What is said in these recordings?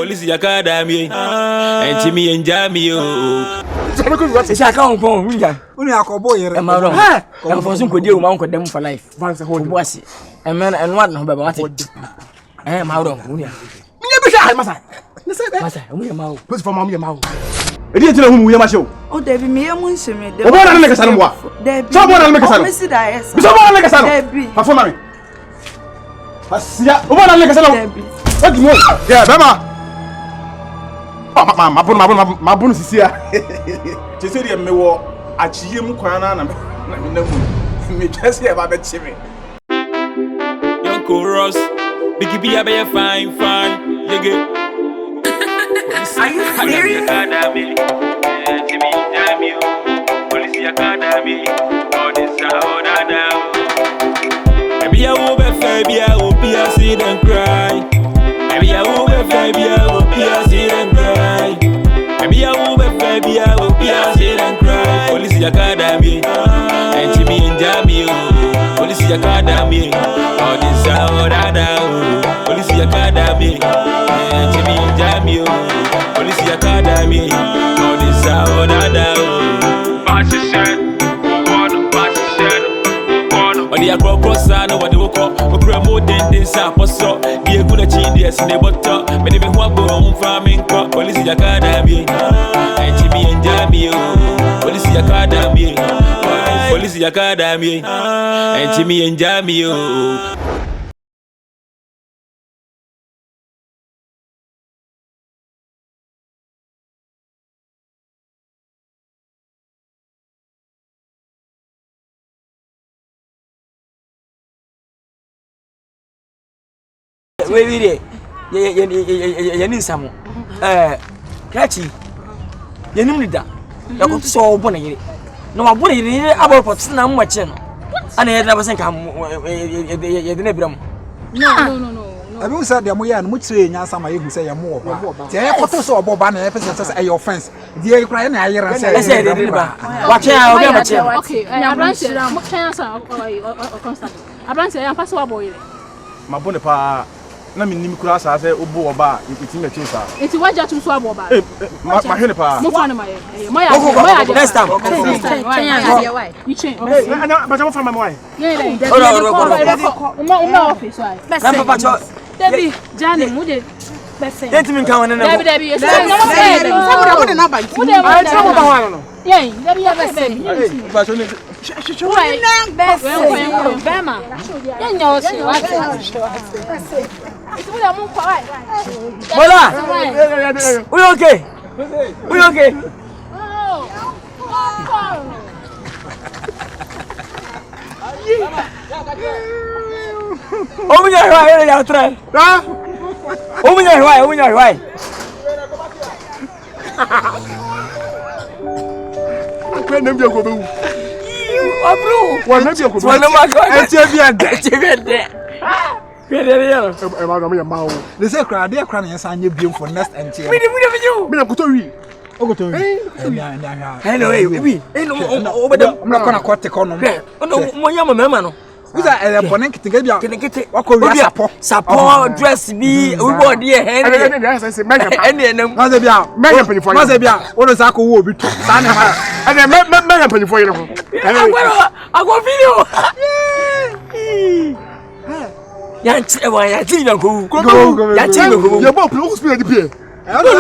Police Academy. And Jimmy and Jamie. It's a count for William. Only a cowboy. I'm for some good deal, my uncle them for life. Once a whole was it. A man and one about what I am out of William. Massa, William Mao. Put for Mamma Mao. I didn't know whom we are show. Oh, Debbie, me, I'm going to make a son. Someone make a son. Someone make a son. For Mary. What make a son. What do you want? Yeah, Bama. My bonus is here. Just say, me war. I cheer him, Quana, and me just here about the chimney. Uncle Ross, Biggie be a fine, you get. Are you serious? Academy, Jimmy Jamie, Police Academy, all this out now. Maybe I will be baby, I will be a see them cry. Maybe I will be baby, I will be a see them cry. Maybe I will be baby, I will be a see them cry. Police Academy, and Jimmy and Jamie, Police Academy, all this out now. Police Academy, and Jimmy and Jamie. Police Academy, all this out now. Fashion, on the Acrocosa, what they will call a promoting this apostle. Be a good achievement in the butter. Many people want to go farming. Police Academy, and Jimmy and Jamie. Police Academy, Police Academy, and Jimmy and Jamie. Wait, you need some. Catchy. You need that. You go to so bonny. No, I wouldn't need about what's now much. And I never think I'm No. I will say the Moyan, which say, Yasama, you say more. The photos of Boban episodes are your friends. Dear Crying, I said, watch out. Okay, I'm a boy. My bonapa. Na me nim kura sa say obo oba iti me chesa enti waja tu so aboba ma hene pa mo fa no ma next time you change na ba jamo fa ma why office why na papa cho Debbie Jani mu de bese enti min kan wona na Debbie you say no mo de na ba I trouble ba wano no yeah Debbie ya bese ba cho ni Bema yenya o si wa Bola! We okay? We okay? Oh, we are right. You try. Oh, we are right. We are right. When them go go. What them go go? What them go? They say, cry, they are crying, and you're beautiful for nest and chair. We Anyway, we over them. I'm not going to cut the corner. No, who's a bonnet to get what could be support dress be over dear hand. What is Uncle will be and then penny for you. I go video. Yanchi, I think you go. You're both close to the beer. I don't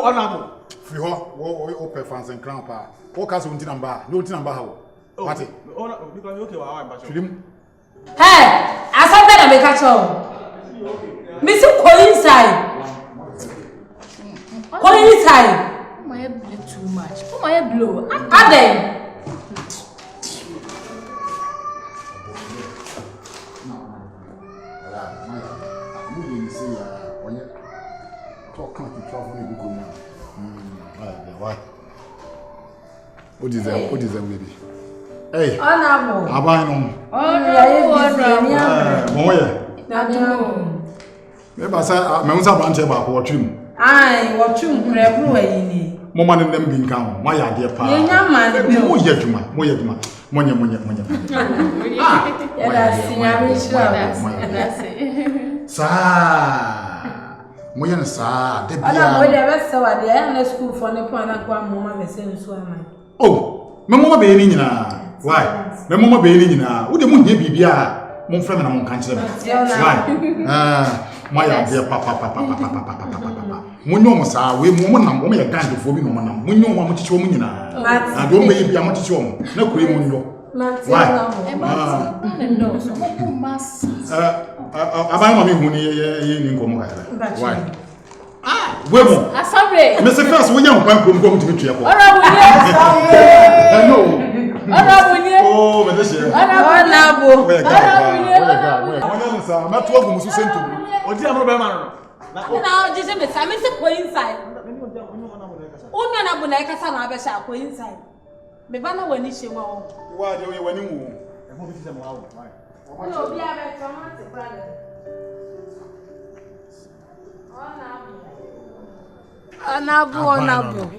Honorable. Free ho, open fans and crown pa. O cast on number, no number how. What it? Because okay, I hey, I saw that I make a show. Miss inside. Inside. My head blew too much. My head blew. Are they? Talk can't travel in go now. Why? What is that baby? Hey. Honorable. Abano. Maybe say me unsa branch ba ko twim. Ai, wo twim krebru ayi ni. Mo man dem bi nkan mo ya de pa. Ye nya man bi mo ye djuma. Monye. Ah. Ya da sinyame shira. Sa. Mo ye na sa de bia. Ana mo de be se wa de ya na school for ne po na kwa mo ma be se nso ama. Oh, me mo be ni nyina. Why? Me mo be ni nyina. Wo de mo nye bibia. Mo mfrɛ me na mo nka kyerɛ me. Why? My idea papa. Munyo mo sa we mo nam mo ye gang fo bi no mo nam. Munyo mo mo chichi mo nyina. Na do me bia mo chichi mo. Na kure mo nyo. Why? Abai mo mi hu ni ye ni nkomo ka. Why? We mo. Asabre. Me se first wo nya nkwan krom timi tue ko. Ora bunye. No. Ora bunye. Oh, me de she. Ora nabo. Ora bunye. Wona sa ma to agum su sentu. Odi amro be ma no. Na o jije me sa me se ko inside. Onyo na bu na e kasa na abesha ko inside. Me ba na wani hye nwa wo. Wa de we wani wu. E mo bi se mo awo. Why? Obi abe tomato brother. Onabo.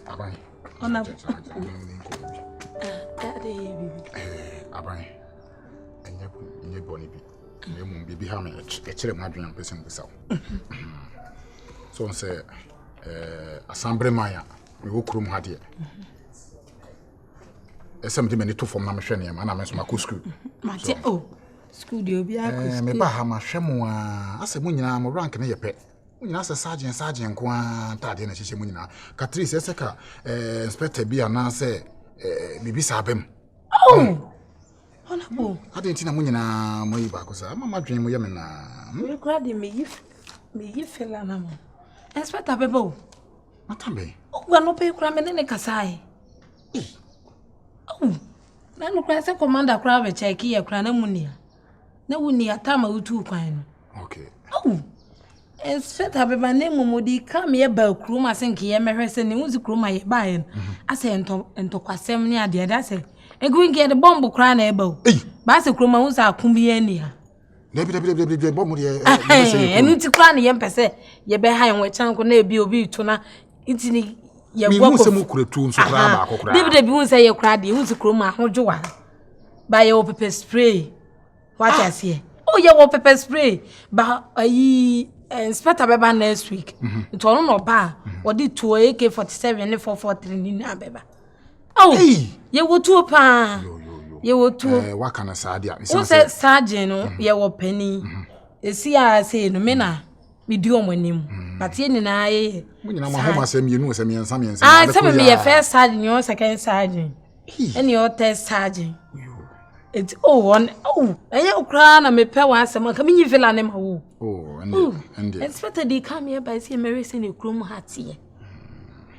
Abai. Onabo. Abai. Enye boni bi. Me mu bibi ha me kire mu adwen pese mbusa. So on say assemblée maya me wo kurum ha de. Esem de me ni to fom na me hwe ne ma na me so makọ school. Mate school de obi akọ. Me ba ha ma hwe mu a asem nyina mo rank ne yepe. Nyina se sergeant ko a tade na hyehyɛ mu nyina. Catrice eseka inspector bi ana se bibi sabem. Honorable. Ade ntina mu nyina mo yi ba ko sa mama dwen mu ye me na. We grad me yi fela na mo. Inspector bebo. Matambe. Ogwa no pe kura me ne kasai. Na no kura se commander kura be check ye kura na munia. Na wunia tama utu kwan no. Okay. Inspector beba ne mumudi kam ye ba krum asenke ye mehwe se ne unzi krum ye ba ye. Ase entokwasem ne ade ade ase. Egu nke de bomb kura na eba o. Ba se krum unza akum bi ye nia. Debi bomb de enu ti kura ne ye mpese ye be han we chanko na ebi obi to na intini ye gwa ko. Mi se mu kuretu nso kura ba akokura. Debi unza ye kura de unzi krum ahojowa. Ba ye o pepper spray. What you see? Oh ye o pepper spray. Ba ayi inspector beba next week. Nto no ba. Odi 2 AK47 ne 443 ni na beba. Oh. Ye wo tu pa. Ye wo tu. Wa kana sadia. O se sergeant no ye wo pani. Esi a say no me na me di omonim. But ye ni na ye. Mu nyina ma homa asem ye nu asem yensa. Ah, se me ye first sergeant, your second sergeant. And your third sergeant. It's anya ukra na mepe wa asem ka minyi vela ne ma wo. And expected they come here by see Mary say ne krom hatie.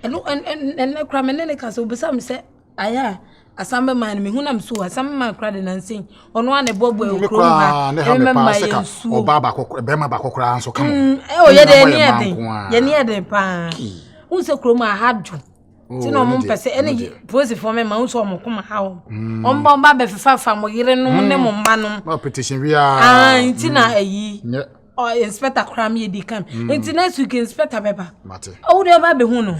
And kra me ne ka so be sam say aya asambe man me hunam so asambe man kra de nansin ono ane bobo e krom ha e me ma ye oba ba kokra be ma ba kokra anso kam. Ye de ni eden ye ni eden pa unse krom ha hadwo tino mo pese ene pose for me ma unso mo koma ha o omba ba be fefa mo yire no ne mo mba no ma petition wi a ntina ayi inspector kram ye di kam nti next week inspector beba mate o de ba be hu no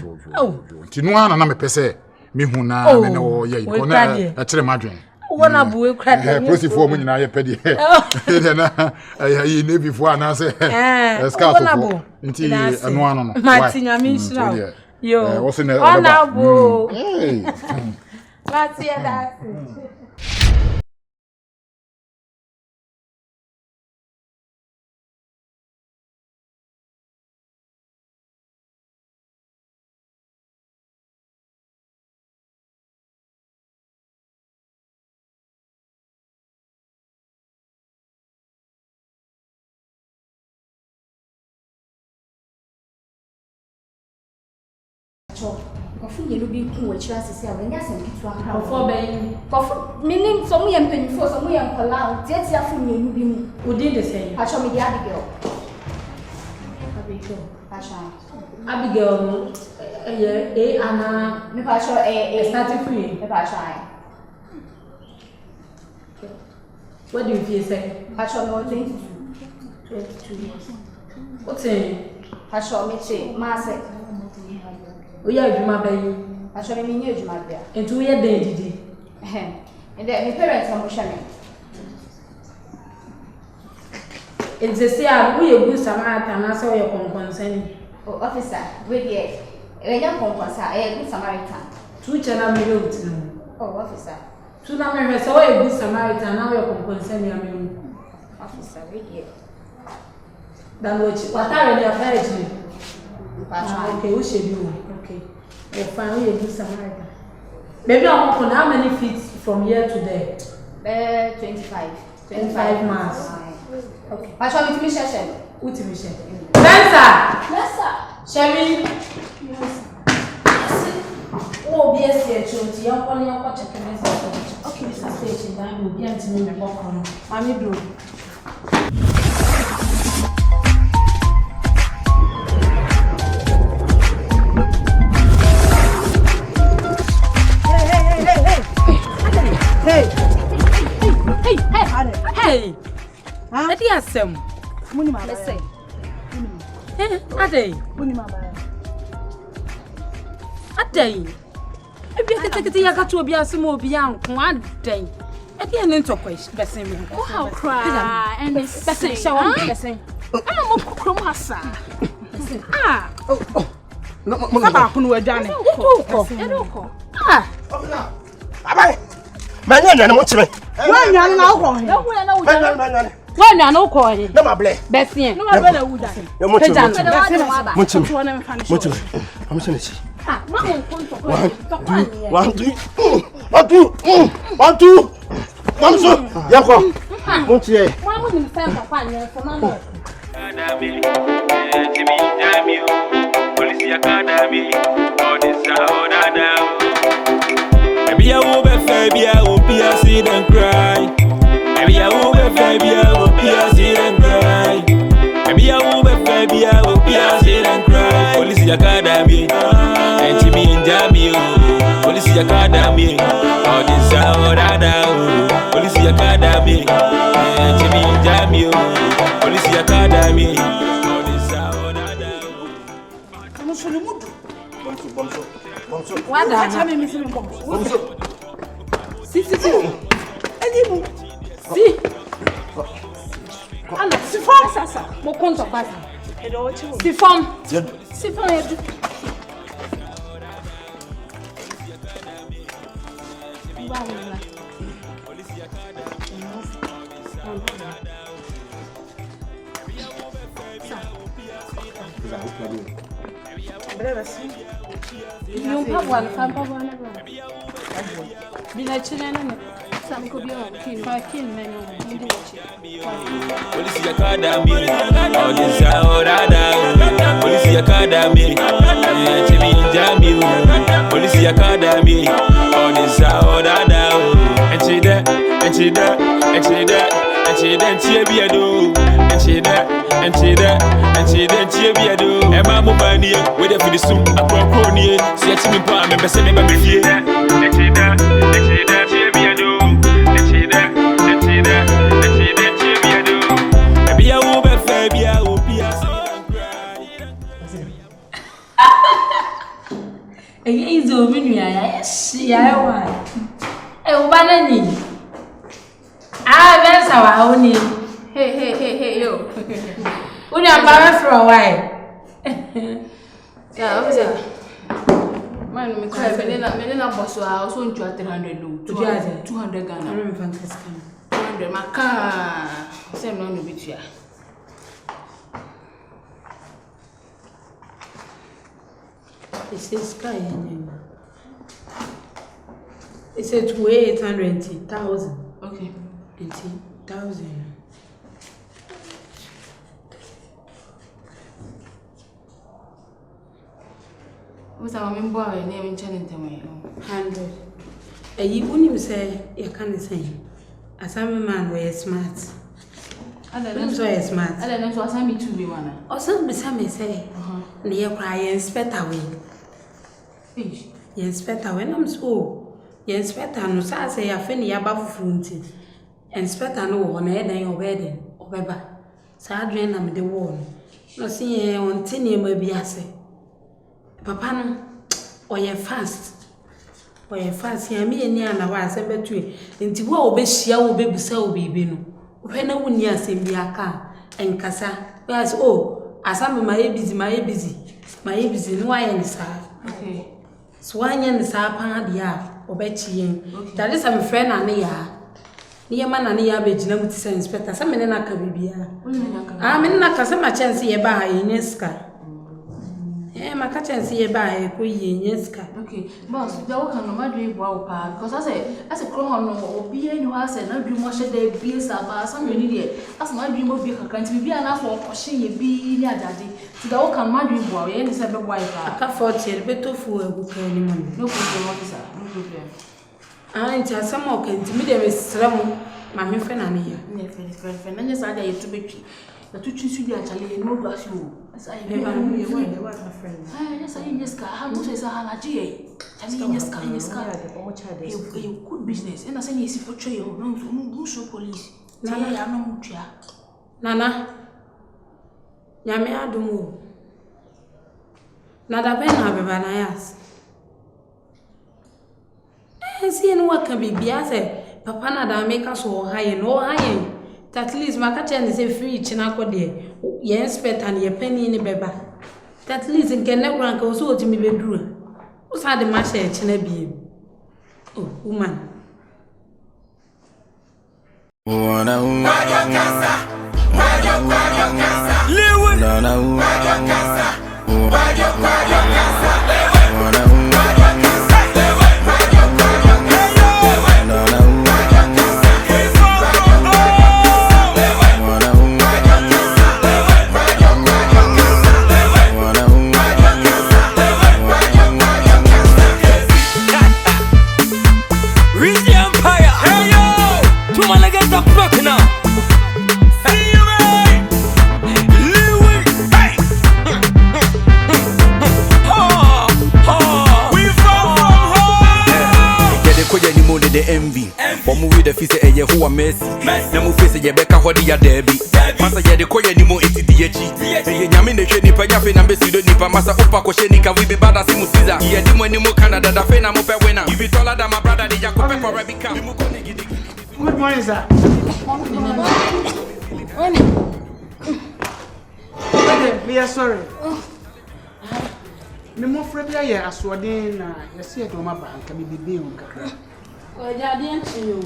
ntinu ana na me pese me hu na me no ye ko na a kire madwen wona bu we kra de pose for mo nyina ye pedi na ayi ne before ana se escape for nti anu ano no mate nyame nshira yo ona bu mate ya da Kofu yelu bi ku we chira sisi a we nya sem kitu akra. Kofu ben. Kofu minim so mu ye mpanyifo so mu ye nkola o tietia fu nyenu bi mu. Odi de say. Acho me dia de girl. sure. Pasha. Abigail no. Anna. Me pasha starting free. Me pasha. What do you feel say? Pasha no 22 years. What's it? Pasha me che Mase. We are adwuma bayi. Pasha me nye adwuma bia. Enti we are den didi. And then my parents no hwe me. Enti say a we good Samaritan na say we konkonsani. Oh officer, we dey. We yan konkonsa, good Samaritan. Two channel me out no. Oh officer. Two na me say we good Samaritan na we konkonsani amenu. Officer, we dey. Dan what are the affairs? Okay, we should do. Okay. We find we good Samaritan. Maybe I'm on how many feet from here to there? 25 miles. Okay. Pasha with me share. With me share. Yes, sir. Sherry. Yes. Oh, yes, yes, yes. You are calling your check. Okay, this is station. That will be until me walk on. Mommy bro. Hey. Huh? Adi asem. Muni ma. Let's say. Adi. Muni ma ba. Adi. Ebi akete yakatu obi asem obi anko adi. Adi ene ntokwa besen mi. Oh how cry. And this besen shower besen. Ah mo kokrom hasa. Ah. Oh. No mo ba kunu adwane. Edoko. Ah. Abai. Manya na mo chime. Wanya na wo. Manya. Wanya na wo ko ni. Na ma ble. Besen. No ma na wuda. Ya mo chime. Mo chime. I'm saying it. Ah, ma mo konto ko. One, two. Mamso. Ya ko. Mo chie. Mo mo ni fa papa ni so ma mo. Academy, Jimmy Jamio, Police Academy, all this out now. Maybe I will be fair, I will be a see them cry. Maybe I will be fair, I will be a see them cry. Maybe I will be fair, I will be a see them cry. Police Academy, and Jimmy Jamio, Police Academy, all this out now. Police Academy, and Jimmy Jamio. Police Academy. All this out Bonso. What da? Acha me misi me Bonso. Si. Edimu. Si. Ala si fam sasa. Mo konto pasa. Edo ochi wo. Si fam. Jedu. Si fam edu. Yung pabwan, pabwan na ba? Binachina na. Sam ko biyo kin na no. Hindi wachi. Police Academy. All this out now. Police Academy. Jimmy Jamio. Police Academy. All this out now. And she there. Emma Mumani, whether for the soup, a crony, see me palm, and say me by me here. Maybe I will be fair, I will be a Easy o menu ya she ya wa. Ubanani. Bensa wa oni. Hey yo. Uni ambara for a while. Yeah, officer. Man, me cry me na boss wa so ntu 300 lo. 200 Ghana. I'm fantastic. 200 maka. Say no no bitua. It's a sky. It's a 800,000. Okay. 80,000. What's our member name in channel? 100. You wouldn't say you can't say. As I'm a man, we're smart. I'm so smart. I don't know to assign me to be one. Or some me say, near cry inspector wing. Inspector when I'm so. Inspector no say a finny above fronted. Inspector no on head and your wedding or weba. Sadrian am the wall. No see on 10 year maybe I say. Papa no or ye fast. Or ye fast, ya me near na wa say between. Inti wo obeshia wo bebusa wo bibi no. When I wouldn't hear Simbiaka and Cassa, whereas as I'm my busy, no I am sad. Okay. Swan and the Sapa, ya, or Betty. That is a friend and near. Near man and near Betty, to say inspector, some men in a cabibia. I'm in a Casama chance here by Inesca. Eh, my chance here by Inesca. Okay, boss, the work on my dream wow, because I say, crown or be in your house and not dream much a day, be a sapa, some idiot. As my dream of being a country, be enough for pushing a be near daddy. To the work on my dream wow, any seven wife. I can't force it, better for a book anymore. No problem, officer, no problem. I ain't some more can intimidate Mr. My friend and here. Friend, and yes, I dare to be. The two should be actually no glass you. As I never knew you were my friend. Yes, I just got how much is a hanaji. Tell me, yes, a good business. And I say, yes, for trail, no show police. Nana, I am no mutia. Nana, Yamea do move. Nada ben have a banayas. See, and what can be biase? Papa Nada make us all high and all high. At least my catcher is a free chinako dear. Yes, pet and your penny in a beba. At least in can never go so to me bedroom. What's had the mash at Chinabim? Oh, woman. The envy, for me with the face a year who are messy. Namu face a Becca Hodia Debbie. Massa Yadi Koya Nimo ATDH. Yamin the Shady Payafin and Bessido Nipa Massa Opako Shenika, we be bad as Musiza. Yadimo Nimo Canada, the Fena Mope winner. If you told her that my brother, the Jacob for Rebecca. Good morning, sir. We are sorry. Me mo frabia ye asodin na ye se edoma ba nka me bebe o kakra. O ja de anchi yo.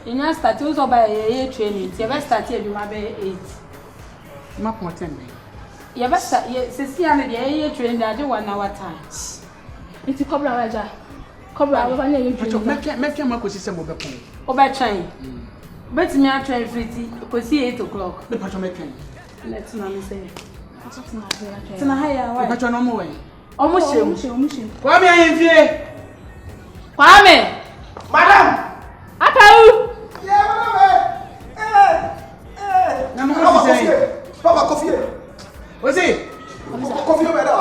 Ina start us oba ye training. Ye be start eduma be 8. Ma poten be. Ye be start ye sesi ane de ye training da je 1 hour time. It's cobra raja. Cobra we banya ye training. Me ma ko sise mo be pon. O be train. Bet me a train free ko see 8 o'clock. Me pato me train. Let's not say. Tina haya wa. Pato no mo we. Omushe. Kwame ayemfie. Kwame. Madam. Akau. Yeah, madam. Na mo ko say. Papa coffee. Ozi. Coffee over there.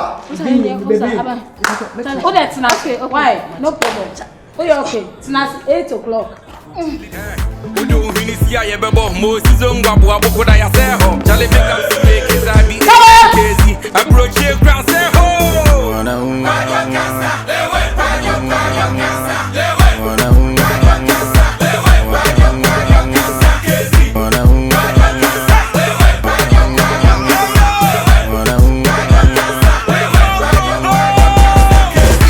Oh, that's not okay. Why? No problem. Oh, you're okay. It's not 8 o'clock. We do Vinicius, I bebo Moses Ngwabu Abukoda ya seho. Chale make up to make it sabi. Crazy, I broach your ground seho.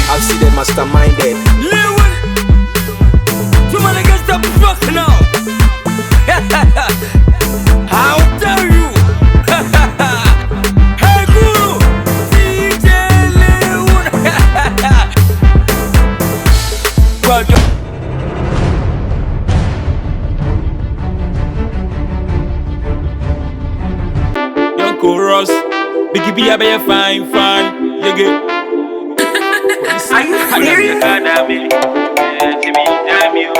I've seen them masterminded. How dare you? Hey Guru, DJ Leon. Young Ross, Biggie B, I be fine. Are you serious? Academy, Jimmy Jamil,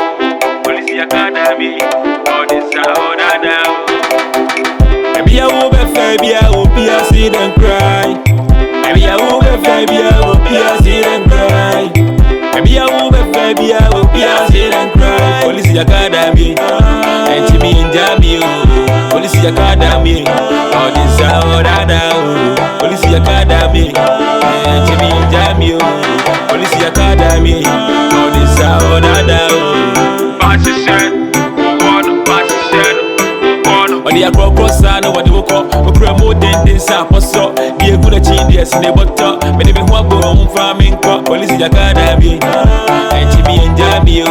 Police Academy, all this now. see them cry. Baby, I will be baby, I will be see them cry. Baby, I will be baby, I will be see them cry. Police Academy, and Jimmy and Jamie, Police Academy, all this out now. Police Academy, and Jimmy and Jamie, Police Academy, all this out now. Passion, on the across sana what you call a promote this apostle be a good achievement in the butter many people go farming police academy and Jimmy and Jamie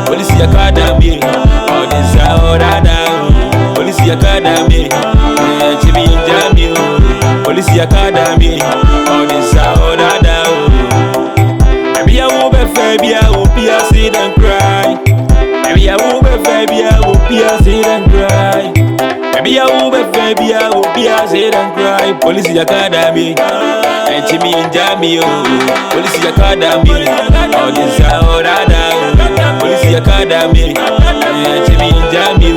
police academy all this out now police academy and Jimmy and Jamie police academy all this out now maybe I will be baby I will be see them cry maybe I will be baby I will be see them cry. Baby, I will be baby, I will be a sit and cry. Police Academy, and Jimmy and Jamie, Police Academy, all this out now. Police Academy, and Jimmy and Jamie,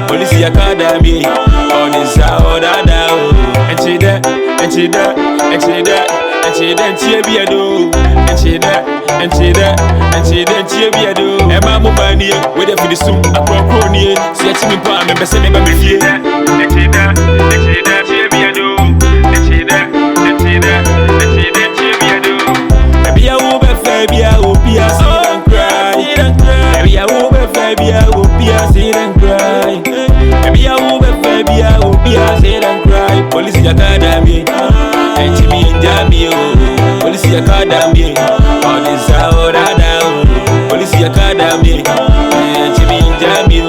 Police Academy, all this out now. And she there, and she there, and she there, and she there, she be a do, and she there, and she there, and she there, she be a do. And my money, wait for the soon, a crony, see me palm and say me baby here. And she there, and she there, she be a do, and she there, and she there, and she there, she be a do. Baby, I will be baby, I will be a sit and cry. Baby, I will be baby, I will be a sit and cry. Baby, I will be baby, I will be a sit and cry. Police Academy, and Jimmy and Jamie, Police Academy, all this out now. Police Academy, and Jimmy and Jamie,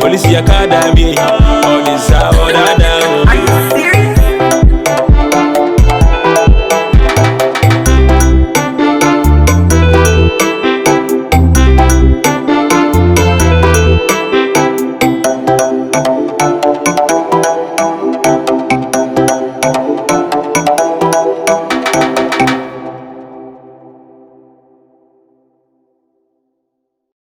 Police Academy.